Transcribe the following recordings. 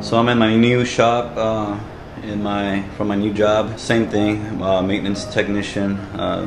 So I'm in my new shop, from my new job. Same thing, maintenance technician,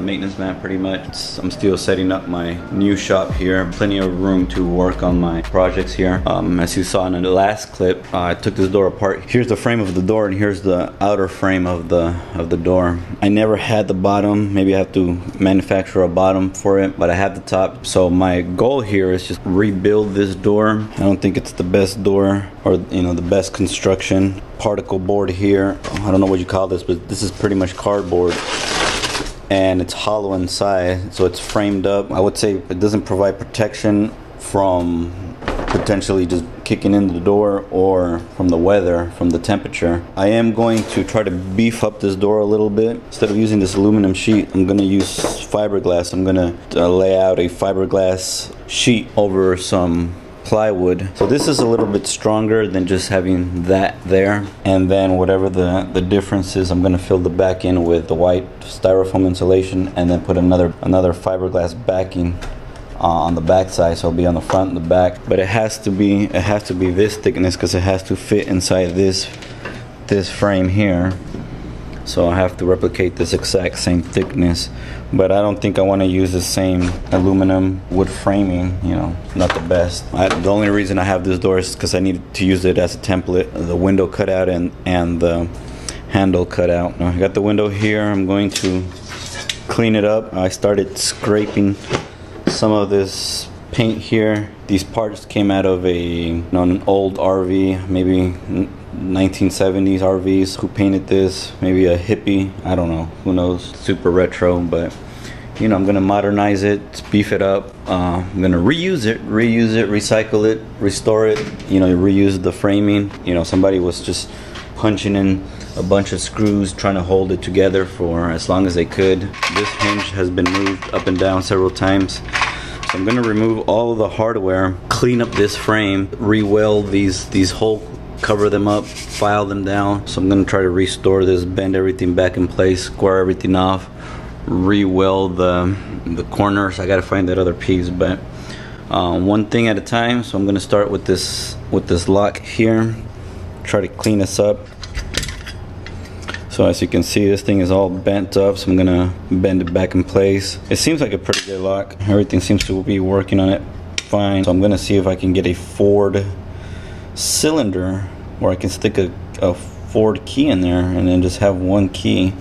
maintenance man pretty much. I'm still setting up my new shop here. Plenty of room to work on my projects here. As you saw in the last clip, I took this door apart. Here's the frame of the door and here's the outer frame of the door. I never had the bottom. Maybe I have to manufacture a bottom for it, but I have the top. So my goal here is just rebuild this door. I don't think it's the best door, or the best construction. Particle board here, I don't know what you call this, but this is pretty much cardboard, and it's hollow inside, so it's framed up. I would say it doesn't provide protection from potentially just kicking in the door, or from the weather, from the temperature. I am going to try to beef up this door a little bit. Instead of using this aluminum sheet, I'm going to use fiberglass. I'm going to lay out a fiberglass sheet over some plywood. So this is a little bit stronger than just having that there, and then whatever the difference is, I'm going to fill the back in with the white styrofoam insulation, and then put another fiberglass backing on the back side, so it'll be on the front and the back. But it has to be this thickness, because it has to fit inside this frame here. So I have to replicate this exact same thickness, but I don't think I want to use the same aluminum wood framing. Not the best. The only reason I have this door is because I needed to use it as a template. The window cutout and the handle cutout. Now I got the window here. I'm going to clean it up. I started scraping some of this paint here. These parts came out of an old RV, maybe 1970s RVs. Who painted this? Maybe a hippie, I don't know, who knows. Super retro, but I'm gonna modernize it, beef it up. I'm gonna reuse it, recycle it, restore it, reuse the framing. Somebody was just punching in a bunch of screws trying to hold it together for as long as they could. This hinge has been moved up and down several times. So I'm gonna remove all of the hardware, clean up this frame, re-weld these holes, cover them up, file them down. So I'm gonna try to restore this, bend everything back in place, square everything off, re-weld the corners. I gotta find that other piece, but one thing at a time. So I'm gonna start with this lock here, try to clean this up. So as you can see, this thing is all bent up, so I'm gonna bend it back in place. It seems like a pretty good lock. Everything seems to be working on it fine. So I'm gonna see if I can get a Ford cylinder where I can stick a Ford key in there and then just have one key.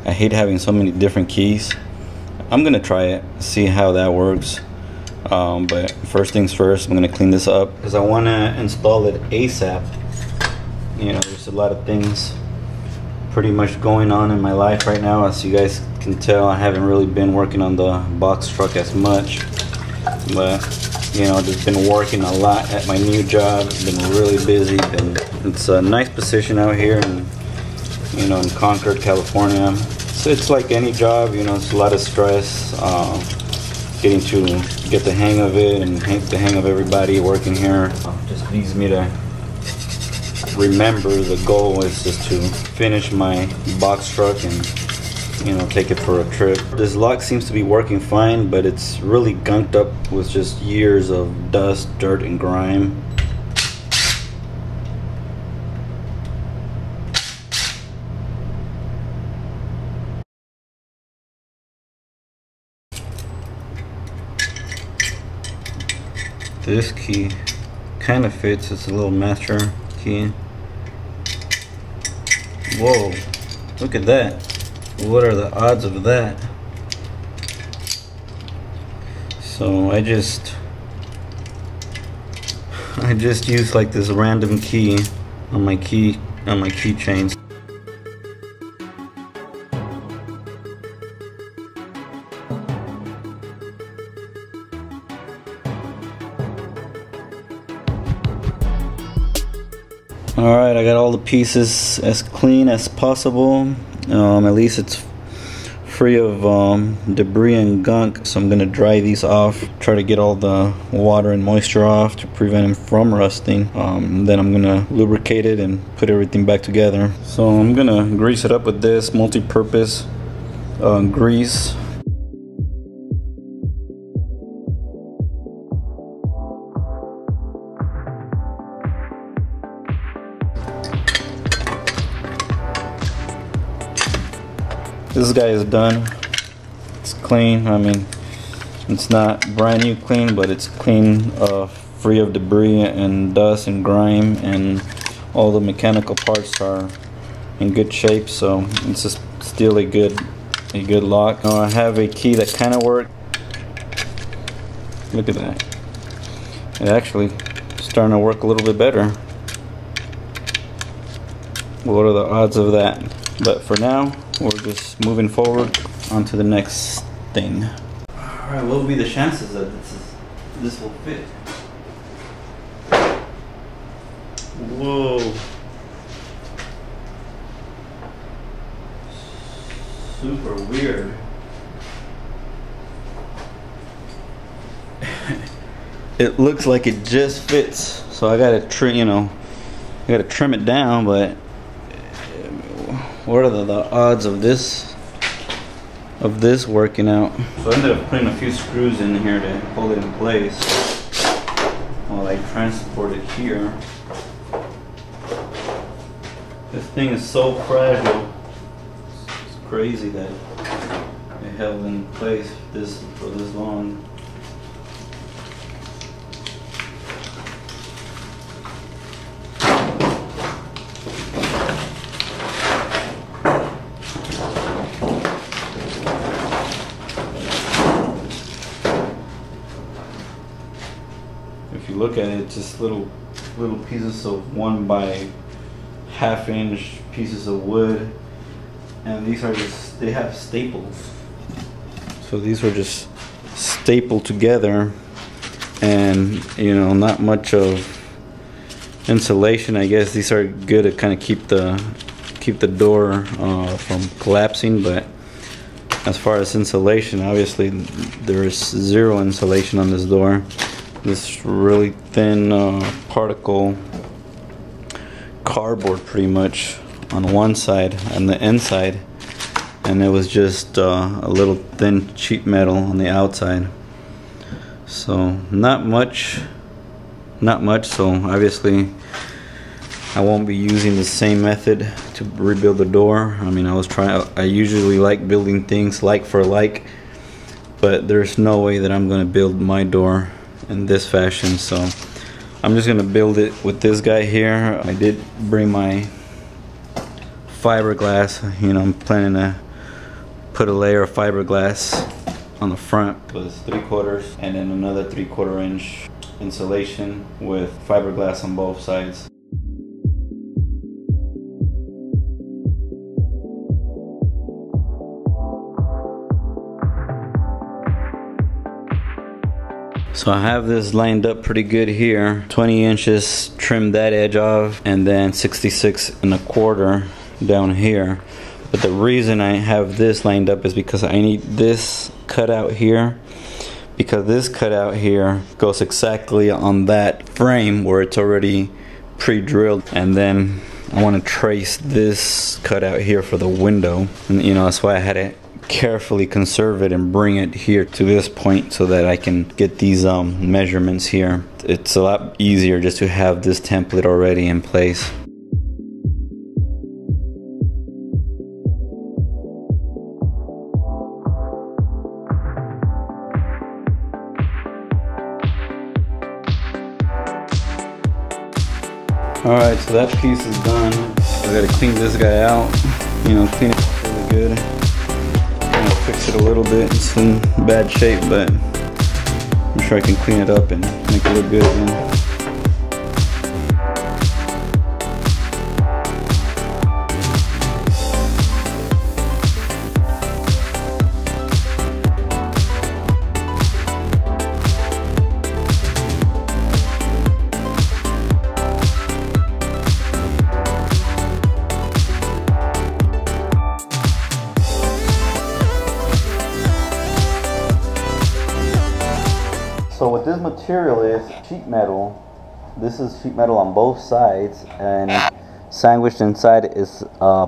I hate having so many different keys. I'm gonna try it, see how that works. But first things first, I'm gonna clean this up because I wanna install it ASAP. There's a lot of things pretty much going on in my life right now. As you guys can tell, I haven't really been working on the box truck as much, but just been working a lot at my new job. Been really busy, and it's a nice position out here in Concord, California. So it's like any job, it's a lot of stress, getting to get the hang of it and the hang of everybody working here. Just leads me to remember the goal is just to finish my box truck and take it for a trip. This lock seems to be working fine, but it's really gunked up with just years of dust, dirt, and grime. This key kind of fits. It's a little master key. Whoa, look at that. What are the odds of that? So I just used like this random key on my keychains. Alright, I got all the pieces as clean as possible. At least it's free of debris and gunk. So I'm going to dry these off, try to get all the water and moisture off to prevent them from rusting. Then I'm going to lubricate it and put everything back together. So I'm going to grease it up with this multi-purpose grease. This guy is done. It's clean. I mean, it's not brand new clean, but it's clean, free of debris and dust and grime, and all the mechanical parts are in good shape. So it's just still a good lock. Now I have a key that kind of works. Look at that. It actually starting to work a little bit better. What are the odds of that? But for now, we're just moving forward on to the next thing. Alright, what would be the chances that this will fit? Whoa. Super weird. It looks like it just fits, so I gotta trim it down. But what are the odds of this working out? So I ended up putting a few screws in here to hold it in place while I transport it here. This thing is so fragile. It's crazy that it held in place for this long. If you look at it, just little pieces of 1 by 1/2 inch pieces of wood, and these are just, they have staples. So these are just stapled together, and not much of insulation. I guess these are good to kind of keep the door from collapsing, but as far as insulation, obviously there is zero insulation on this door. This really thin particle cardboard pretty much on one side and the inside, and it was just a little thin sheet metal on the outside. So not much. So obviously I won't be using the same method to rebuild the door. I mean, I usually like building things like for like, but there's no way that I'm going to build my door in this fashion. So I'm just gonna build it with this guy here. I did bring my fiberglass. I'm planning to put a layer of fiberglass on the front with 3/4 and then another 3/4 inch insulation with fiberglass on both sides. So I have this lined up pretty good here. 20 inches, trim that edge off, and then 66 1/4 down here. But the reason I have this lined up is because I need this cutout here, because this cutout here goes exactly on that frame where it's already pre-drilled, and then I want to trace this cutout here for the window, and that's why I had it carefully conserve it and bring it here to this point so that I can get these measurements here. It's a lot easier just to have this template already in place. Alright, so that piece is done. I gotta clean this guy out, clean it really good. Fix it a little bit. It's in bad shape, but I'm sure I can clean it up and make it look good again. So what this material is sheet metal. This is sheet metal on both sides, and sandwiched inside is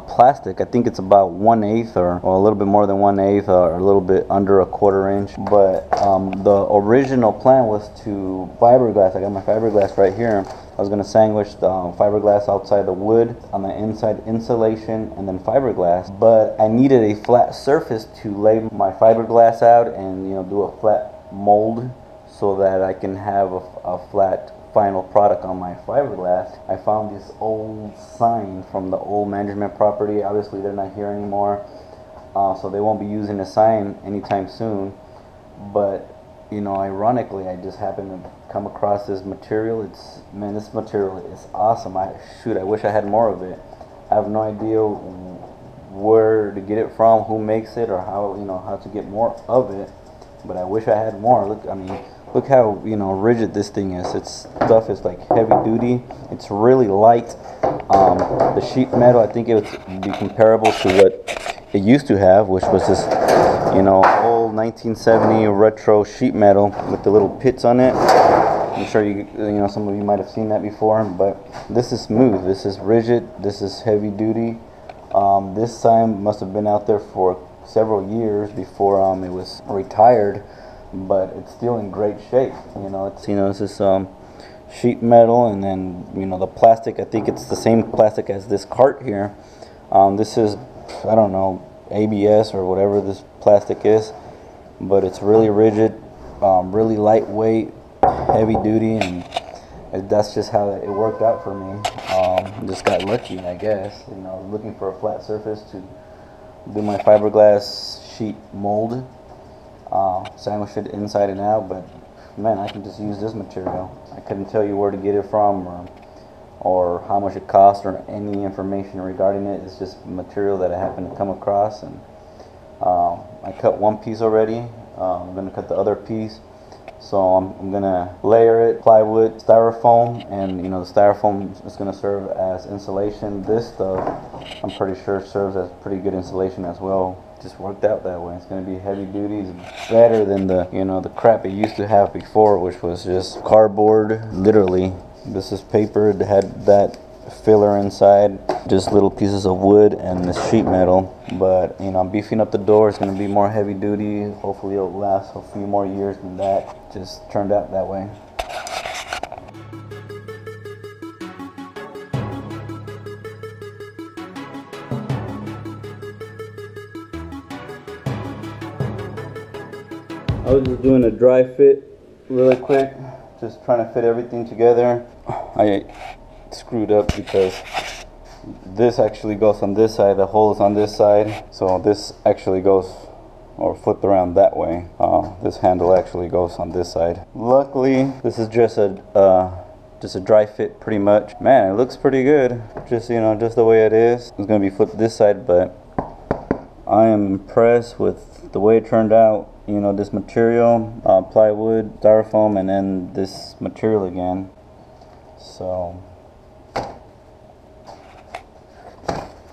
plastic. I think it's about 1/8 or a little bit more than 1/8 or a little bit under 1/4 inch. But the original plan was to fiberglass. I got my fiberglass right here. I was gonna sandwich the fiberglass outside the wood, on the inside insulation, and then fiberglass. But I needed a flat surface to lay my fiberglass out and, you know, do a flat mold so that I can have a flat final product on my fiberglass. I found this old sign from the old management property. Obviously they're not here anymore, so they won't be using the sign anytime soon. But you know, ironically, I just happened to come across this material. Man, this material is awesome. I wish I had more of it. I have no idea where to get it from, who makes it, or how, you know, how to get more of it. But I wish I had more. Look, I mean, look how, you know, rigid this thing is. Its stuff is like heavy duty. It's really light. The sheet metal, I think it would be comparable to what it used to have, which was this, you know, old 1970 retro sheet metal with the little pits on it. I'm sure you know, some of you might have seen that before, but this is smooth, this is rigid, this is heavy duty. This sign must have been out there for several years before it was retired, but it's still in great shape. You know, it's, you know, this is sheet metal, and then, you know, the plastic, I think it's the same plastic as this cart here. This is, I don't know, ABS or whatever this plastic is, but it's really rigid, really lightweight, heavy duty, and that's just how it worked out for me. Just got lucky, I guess. You know, looking for a flat surface to do my fiberglass sheet mold, sandwich it inside and out. But man, I can just use this material. I couldn't tell you where to get it from, or how much it costs, or any information regarding it. It's just material that I happened to come across, and I cut one piece already. I'm going to cut the other piece, so I'm going to layer it, plywood, styrofoam, and, you know, the styrofoam is going to serve as insulation. This stuff, I'm pretty sure, serves as pretty good insulation as well. Just worked out that way. It's going to be heavy duty. It's better than the, you know, the crap it used to have before, which was just cardboard, literally. This is paper. It had that filler inside, just little pieces of wood and the sheet metal. But, you know, I'm beefing up the door. It's going to be more heavy duty. Hopefully it'll last a few more years than that. Just turned out that way. I was just doing a dry fit really quick, just trying to fit everything together. I screwed up because this actually goes on this side, the hole is on this side, so this actually goes, or flipped around that way. This handle actually goes on this side. Luckily, this is just a dry fit pretty much. Man, it looks pretty good. Just, you know, just the way it is. It's gonna be flipped this side, but I am impressed with the way it turned out. You know, this material, plywood, styrofoam, and then this material again. So,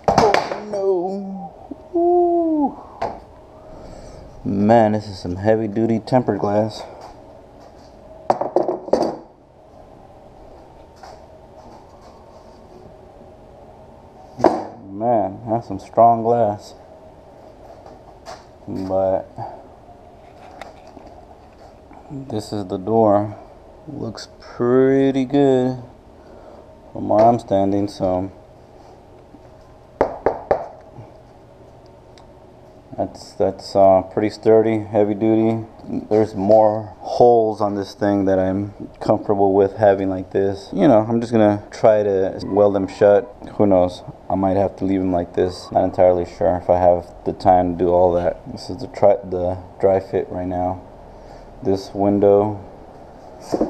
oh no, ooh. Man, this is some heavy duty tempered glass. Man, that's some strong glass. But this is the door. Looks pretty good from where I'm standing, so that's pretty sturdy, heavy duty. There's more holes on this thing that I'm comfortable with having like this. You know, I'm just gonna try to weld them shut. Who knows? I might have to leave them like this. Not entirely sure if I have the time to do all that. This is the dry fit right now. This window,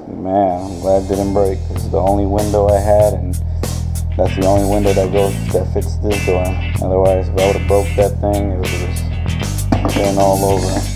man, I'm glad it didn't break. This is the only window I had, and that's the only window that fits this door. Otherwise, if I would have broke that thing, it would have just been all over.